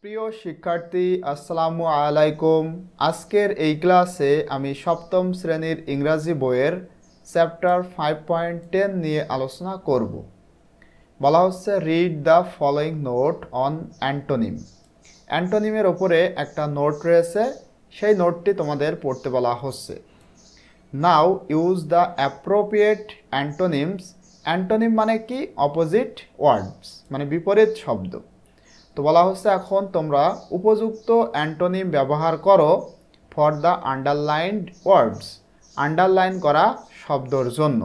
প্রিয় শিক্ষার্থী আসসালামু আলাইকুম। আজকের এই ক্লাসে আমি সপ্তম শ্রেণীর ইংরাজি বইয়ের চ্যাপ্টার 5.10 নিয়ে আলোচনা করব। বলা হচ্ছে read the following note on antonym. অ্যান্টোনিমের ওপরে একটা নোট রয়েছে, সেই নোটটি তোমাদের পড়তে বলা হচ্ছে। Now use the appropriate antonyms. Antonym মানে কি? অপোজিট ওয়ার্ডস, মানে বিপরীত শব্দ। তো বলা হচ্ছে এখন তোমরা উপযুক্ত অ্যান্টোনিম ব্যবহার করো for the underlined words, underline করা শব্দর জন্য।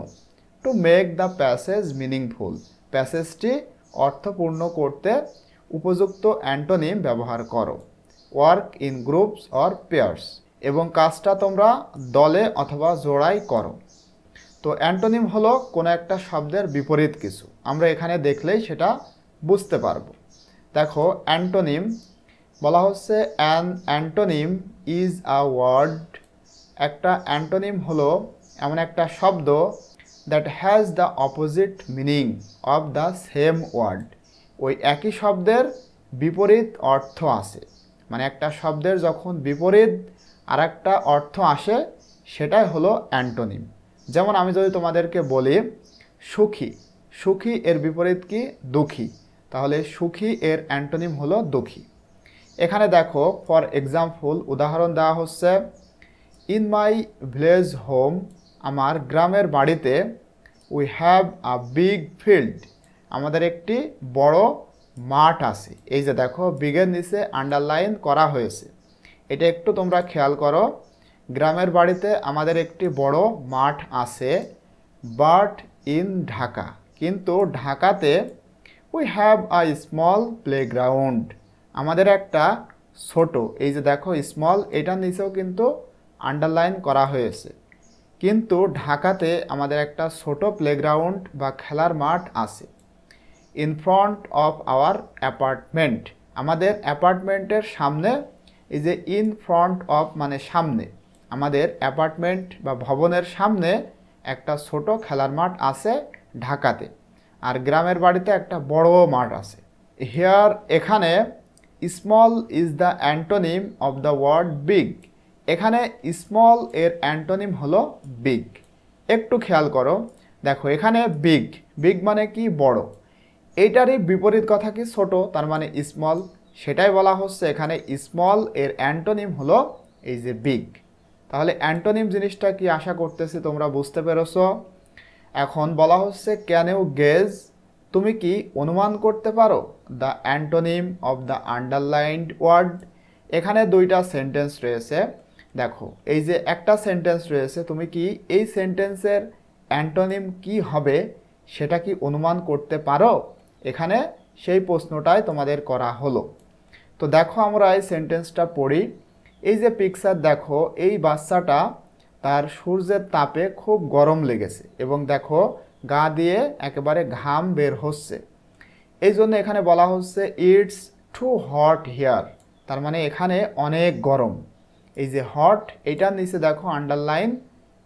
To make the passage meaningful, প্যাসেজটি অর্থপূর্ণ করতে উপযুক্ত অ্যান্টোনিম ব্যবহার করো। Work in groups or pairs, এবং কাজটা তোমরা দলে অথবা জোড়ায় করো। তো অ্যান্টোনিম হলো কোনো একটা শব্দের বিপরীত কিছু, আমরা এখানে দেখলেই সেটা বুঝতে পারবো। দেখো অ্যান্টোনিম বলা হচ্ছে an antonym is a word. একটা অ্যান্টোনিম হলো এমন একটা শব্দ that has the opposite meaning of the same word. ওই একই শব্দের বিপরীত অর্থ আসে, মানে একটা শব্দের যখন বিপরীত আর একটা অর্থ আসে সেটাই হলো অ্যান্টোনিম। যেমন আমি যদি তোমাদেরকে বলি সুখী, সুখী এর বিপরীত কি? দুঃখী। তাহলে সুখী এর অ্যান্টোনিম হলো দুঃখী। এখানে দেখো ফর এক্সাম্পল উদাহরণ দেওয়া হচ্ছে ইন মাই ভিলেজ হোম, আমার গ্রামের বাড়িতে we have a big field, আমাদের একটি বড় মাঠ আছে। এই যে দেখো বিগের নিচে আন্ডারলাইন করা হয়েছে, এটা একটু তোমরা খেয়াল করো। গ্রামের বাড়িতে আমাদের একটি বড় মাঠ আছে, বাট ইন ঢাকা, কিন্তু ঢাকাতে we have a small playground, আমাদের একটা ছোট, এই যে দেখো স্মল, এটার নিচেও কিন্তু আন্ডারলাইন করা হয়েছে, কিন্তু ঢাকাতে আমাদের একটা ছোট প্লেগ্রাউন্ড বা খেলার মাঠ আছে। In front of our apartment, আমাদের অ্যাপার্টমেন্টের সামনে, এই যে ইন ফ্রন্ট অফ মানে সামনে, আমাদের অ্যাপার্টমেন্ট বা ভবনের সামনে একটা ছোট খেলার মাঠ আছে ঢাকাতে, আর গ্রামের বাড়িতে একটা বড় মাঠ আছে। হিয়ার, এখানে small is the antonym of the word big, এখানে স্মল এর অ্যান্টোনিম হলো বিগ। একটু খেয়াল করো, দেখো এখানে বিগ, বিগ মানে কি? বড়। এইটারই বিপরীত কথা কি? ছোট, তার মানে স্মল, সেটাই বলা হচ্ছে এখানে স্মল এর অ্যান্টোনিম হলো এই যে বিগ। তাহলে অ্যান্টোনিম জিনিসটা কি আশা করতেছি তোমরা বুঝতে পেরেছো। এখন বলা হচ্ছে ক্যান ইউ গেজ, তুমি কি অনুমান করতে পারো the antonym of the underlined word. এখানে দুইটা সেন্টেন্স রয়েছে, দেখো এই যে একটা সেন্টেন্স রয়েছে, তুমি কি এই সেন্টেন্সের অ্যান্টোনিম কি হবে সেটা কি অনুমান করতে পারো? এখানে সেই প্রশ্নটাই তোমাদের করা হলো। তো দেখো আমরা এই সেন্টেন্সটা পড়ি। এই যে পিকচার দেখো, এই বাচ্চাটা তার সূর্যের তাপে খুব গরম লেগেছে এবং দেখো গা দিয়ে একেবারে ঘাম বের হচ্ছে, এই জন্য এখানে বলা হচ্ছে ইটস টু হট হিয়ার, তার মানে এখানে অনেক গরম। এই যে হট, এইটার নিচে দেখো আন্ডারলাইন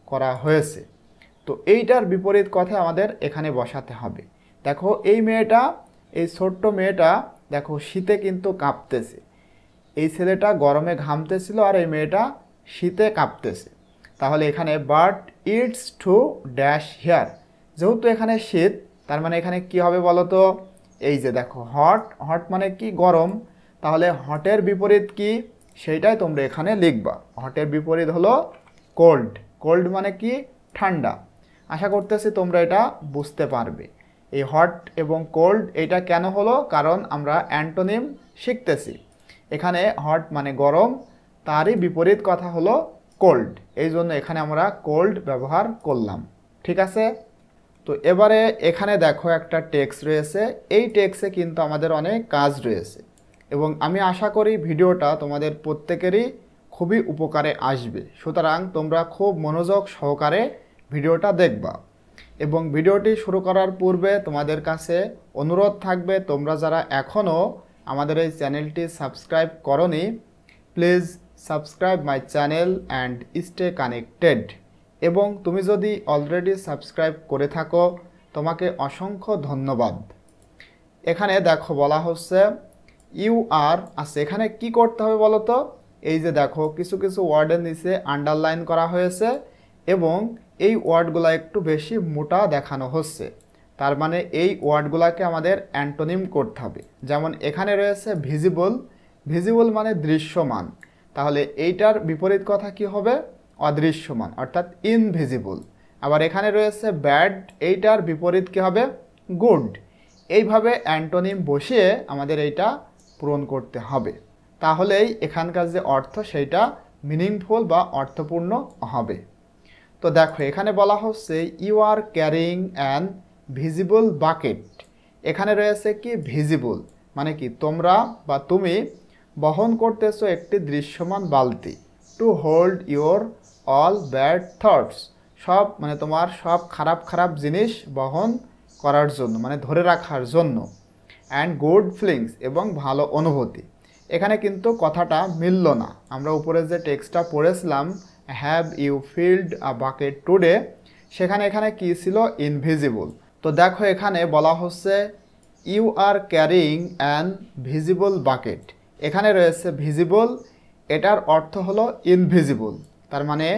করা হয়েছে। তো এইটার বিপরীত কথা আমাদের এখানে বসাতে হবে। দেখো এই মেয়েটা, এই ছোট্ট মেয়েটা দেখো শীতে কিন্তু কাঁপতেছে, এই ছেলেটা গরমে ঘামতেছিল আর এই মেয়েটা শীতে কাঁপতেছে। তাহলে এখানে but it's too dash here, যেহেতু এখানে শীত, তার মানে এখানে কি হবে বলো তো? এই যে দেখো হট, হট মানে কি? গরম। তাহলে হটের বিপরীত কি সেইটাই তোমরা এখানে লিখবা। হটের বিপরীত হলো কোল্ড, কোল্ড মানে কি? ঠান্ডা। আশা করতেছি তোমরা এটা বুঝতে পারবে। এই হট এবং কোল্ড এটা কেন হলো? কারণ আমরা অ্যান্টোনিম শিখতেছি। এখানে হট মানে গরম, তারই বিপরীত কথা হলো কোল্ড, এই জন্য এখানে আমরা কোল্ড ব্যবহার করলাম। ঠিক আছে? তো এবারে এখানে দেখো একটা টেক্সট রয়েছে, এই টেক্সটে কিন্তু আমাদের অনেক কাজ রয়েছে এবং আমি আশা করি ভিডিওটা তোমাদের প্রত্যেকেরই খুবই উপকারে আসবে। সুতরাং তোমরা খুব মনোযোগ সহকারে ভিডিওটা দেখবা এবং ভিডিওটি শুরু করার পূর্বে তোমাদের কাছে অনুরোধ থাকবে, তোমরা যারা এখনও আমাদের এই চ্যানেলটি সাবস্ক্রাইব করনি, please subscribe my channel and stay connected. এবং তুমি যদি অলরেডি সাবস্ক্রাইব করে থাকো তোমাকে অসংখ্য ধন্যবাদ। এখানে দেখো বলা হচ্ছে ইউ আর আছে, এখানে কি করতে হবে বলো তো? এই যে দেখো কিছু কিছু ওয়ার্ডের নিচে আন্ডারলাইন করা হয়েছে এবং এই ওয়ার্ডগুলো একটু বেশি মোটা দেখানো হচ্ছে, তার মানে এই ওয়ার্ডগুলোকে আমাদের অ্যান্টোনিম করতে হবে। যেমন এখানে রয়েছে ভিজিবল, ভিজিবল মানে দৃশ্যমান, তাহলে এইটার বিপরীত কথা কি হবে? অদৃশ্যমান, অর্থাৎ ইনভিজিবল। আবার এখানে রয়েছে ব্যাড, এইটার বিপরীত কি হবে? গুড। এইভাবে অ্যান্টোনিম বসিয়ে আমাদের এইটা পূরণ করতে হবে, তাহলেই এখানকার যে অর্থ সেইটা মিনিংফুল বা অর্থপূর্ণ হবে। তো দেখো এখানে বলা হচ্ছে you are carrying an visible bucket. এখানে রয়েছে কি ভিজিবল, মানে কি তোমরা বা তুমি বহন করতেছো একটি দৃশ্যমান বালতি। To hold your all bad thoughts, সব মানে তোমার সব খারাপ খারাপ জিনিস বহন করার জন্য, মানে ধরে রাখার জন্য। অ্যান্ড গুড ফিলিংস, এবং ভালো অনুভূতি। এখানে কিন্তু কথাটা মিলল না। আমরা উপরে যে টেক্সটটা পড়েছিলাম have you filled a bucket today, সেখানে এখানে কি ছিল? ইনভিজিবল। তো দেখো এখানে বলা হচ্ছে you are carrying an visible bucket. এখানে রয়েছে ভিজিবল, এটার অর্থ হলো ইনভিজিবল, তার মানে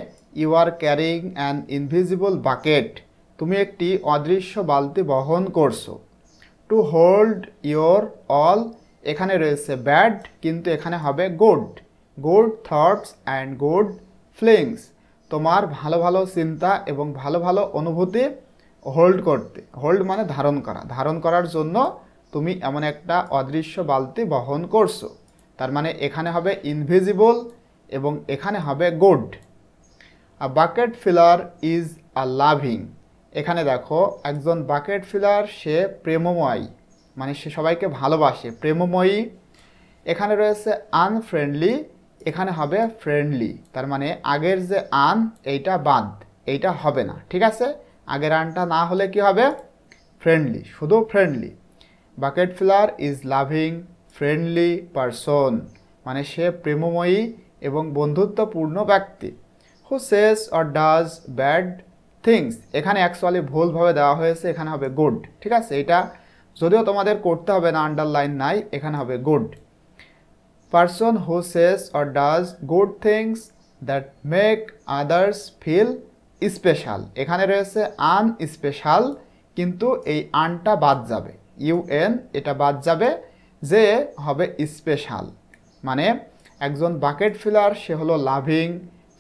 you are carrying an invisible bucket, তুমি একটি অদৃশ্য বালতি বহন করছো। টু হোল্ড ইয়োর অল, এখানে রয়েছে ব্যাড, কিন্তু এখানে হবে good. Good thoughts and good feelings, তোমার ভালো ভালো চিন্তা এবং ভালো ভালো অনুভূতি হোল্ড করতে, হোল্ড মানে ধারণ করা, ধারণ করার জন্য তুমি এমন একটা অদৃশ্য বালতি বহন করছো, তার মানে এখানে হবে ইনভিজিবল এবং এখানে হবে good. A bucket filler is a loving, এখানে দেখো একজন বাকেট ফিলার, সে প্রেমময়, মানে সে সবাইকে ভালোবাসে, প্রেমময়ী। এখানে রয়েছে আনফ্রেন্ডলি, এখানে হবে ফ্রেন্ডলি, তার মানে আগের যে আন এইটা বাদ, এইটা হবে না, ঠিক আছে? আগের আনটা না হলে কি হবে? ফ্রেন্ডলি, শুধু friendly. Bucket filler is loving friendly person, মানে সে প্রেমময়ী এবং বন্ধুত্বপূর্ণ ব্যক্তি। হু says or does bad things, এখানে অ্যাকচুয়ালি ভুলভাবে দেওয়া হয়েছে, এখানে হবে গুড, ঠিক আছে? এটা যদিও তোমাদের করতে হবে না, আন্ডারলাইন নাই, এখানে হবে good. Person who says or does good things that make others feel special, এখানে রয়েছে আন স্পেশাল, কিন্তু এই আনটা বাদ যাবে, ইউএন এটা বাদ যাবে, যে হবে স্পেশাল। মানে একজন বাকেট ফিলার, সে হলো লাভিং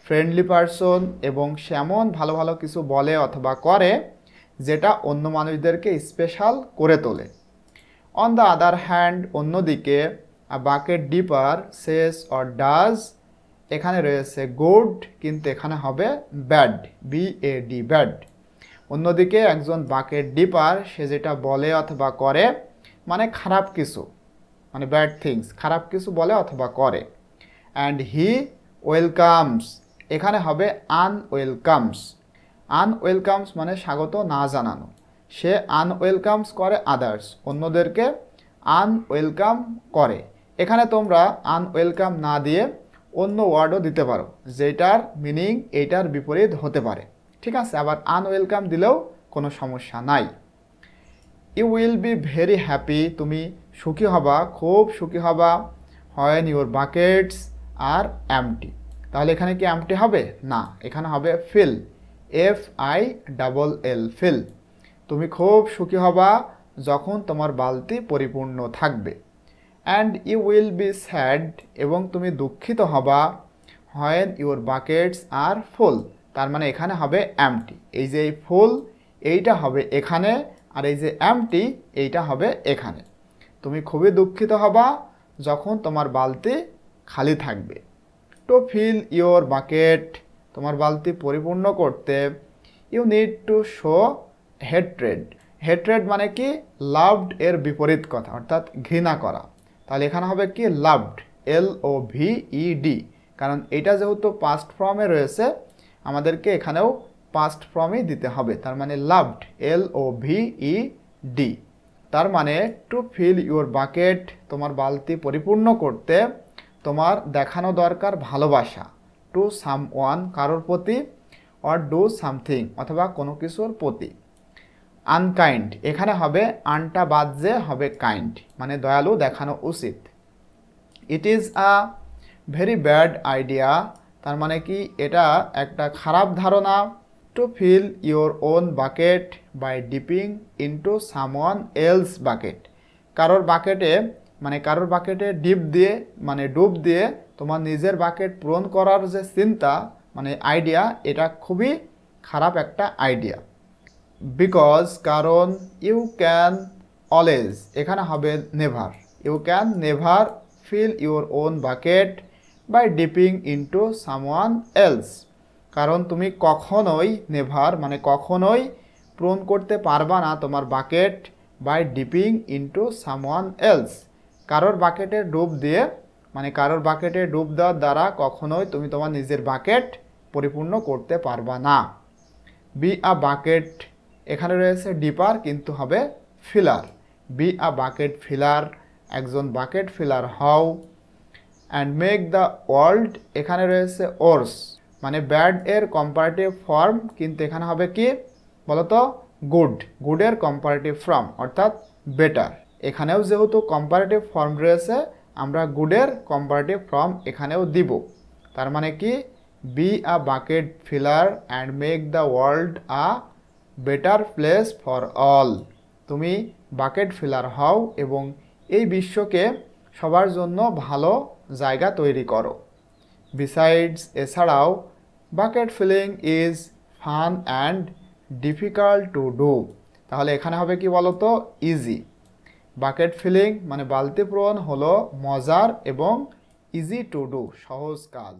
ফ্রেন্ডলি পারসন এবং সে এমন ভালো ভালো কিছু বলে অথবা করে যেটা অন্য মানুষদেরকে স্পেশাল করে তোলে। অন দ্য আদার হ্যান্ড, অন্যদিকে আ বাকেট ডিপার সেজ অর ডাজ, এখানে রয়েছে গুড, কিন্তু এখানে হবে ব্যাড, বিএডি ব্যাড। অন্যদিকে একজন বাকেট ডিপার, সে যেটা বলে অথবা করে মানে খারাপ কিছু, মানে ব্যাড থিংস, খারাপ কিছু বলে অথবা করে। অ্যান্ড হি ওয়েলকামস, এখানে হবে আনওয়েলকামস। আনওয়েলকামস মানে স্বাগত না জানানো, সে আনওয়েলকামস করে আদার্স, অন্যদেরকে আনওয়েলকাম করে। এখানে তোমরা আনওয়েলকাম না দিয়ে অন্য ওয়ার্ডও দিতে পারো, যেটার মিনিং এইটার বিপরীত হতে পারে, ঠিক আছে? আবার আনওয়েলকাম দিলেও কোনো সমস্যা নাই। You will be very happy, তুমি সুখী হবা, খুব সুখী হবা। When your buckets are empty, তাহলে এখানে কি এমটি হবে? না, এখানে হবে ফিল, FILL ফিল। তুমি খুব সুখী হবা যখন তোমার বালতি পরিপূর্ণ থাকবে। And you will be sad, এবং তুমি দুঃখিত হবা। When your buckets are full, তার মানে এখানে হবে এমটি, এই যে এই ফুল এইটা হবে এখানে, আর এই যে এমটি এইটা হবে এখানে। তুমি খুবই দুঃখিত হবা যখন তোমার বালতি খালি থাকবে। টু ফিল ইউর বাকেট, তোমার বালতি পরিপূর্ণ করতে you need to show hatred. Hatred মানে কি? লাভড এর বিপরীত কথা, অর্থাৎ ঘৃণা করা। তাহলে এখানে হবে কি? লাভড, LOVED, কারণ এটা যেহেতু পাস্ট ফর্মে রয়েছে আমাদেরকে এখানেও পাস্ট ফর্মই দিতে হবে, তার মানে লাভড, LOVED। তার মানে টু ফিল ইউর বাকেট, তোমার বালতি পরিপূর্ণ করতে তোমার দেখানো দরকার ভালোবাসা। টু সামওয়ান, কারোর প্রতি, অর ডু সামথিং, অথবা কোনো কিছুর প্রতি। আনকাইন্ড, এখানে হবে আনটা বাদ যে হবে কাইন্ড, মানে দয়ালু দেখানো উচিত। It is a very bad idea, তার মানে কি এটা একটা খারাপ ধারণা, to fill your own bucket by dipping into someone else bucket, কারোর বাকেটে ডুব দিয়ে তোমার নিজের বাকেট পূরণ করার যে চিন্তা আইডিয়া, এটা খুবই খারাপ একটা আইডিয়া। বিকজ কারণ, ইউ ক্যান অলওয়েজ, এখানে হবে never, you can never fill your own bucket by dipping into someone else, কারণ তুমি কখনোই কখনোই পূরণ করতে পারবা না তোমার bucket by dipping into someone else, কারোর বাকেটে ডুব দেওয়ার দ্বারা কখনোই তুমি তোমার নিজের বাকেট পরিপূর্ণ করতে পারবা না। বি আ বাকেট, এখানে রয়েছে ডিপার কিন্তু হবে filler, be a bucket filler, একজন বাকেট ফিলার হও। অ্যান্ড মেক দ্য ওয়ার্ল্ড, এখানে রয়েছে ওর্স, ব্যাড এর কম্পারেটিভ ফর্ম, কিন্তু এখানে হবে কি বলতো, গুডের কম্পারেটিভ ফর্ম অর্থাৎ বেটার। এখানেও যেহেতু কম্পারেটিভ ফর্ম রয়েছে, আমরা গুডের কম্পারেটিভ ফর্ম এখানেও দিব। তার মানে কি, be a bucket filler and make the world a better place for all, তুমি বাকেট ফিলার হও এবং এই বিশ্বকে সবার জন্য ভালো জায়গা তৈরি করো। বিসাইডস, এছাড়াও bucket filling is fun and difficult to do, তাহলে এখানে হবে কি বলতো, ইজি। বাকেট ফিলিং বালতি পূরণ হলো মজার এবং ইজি টু ডু, সহজ কাজ।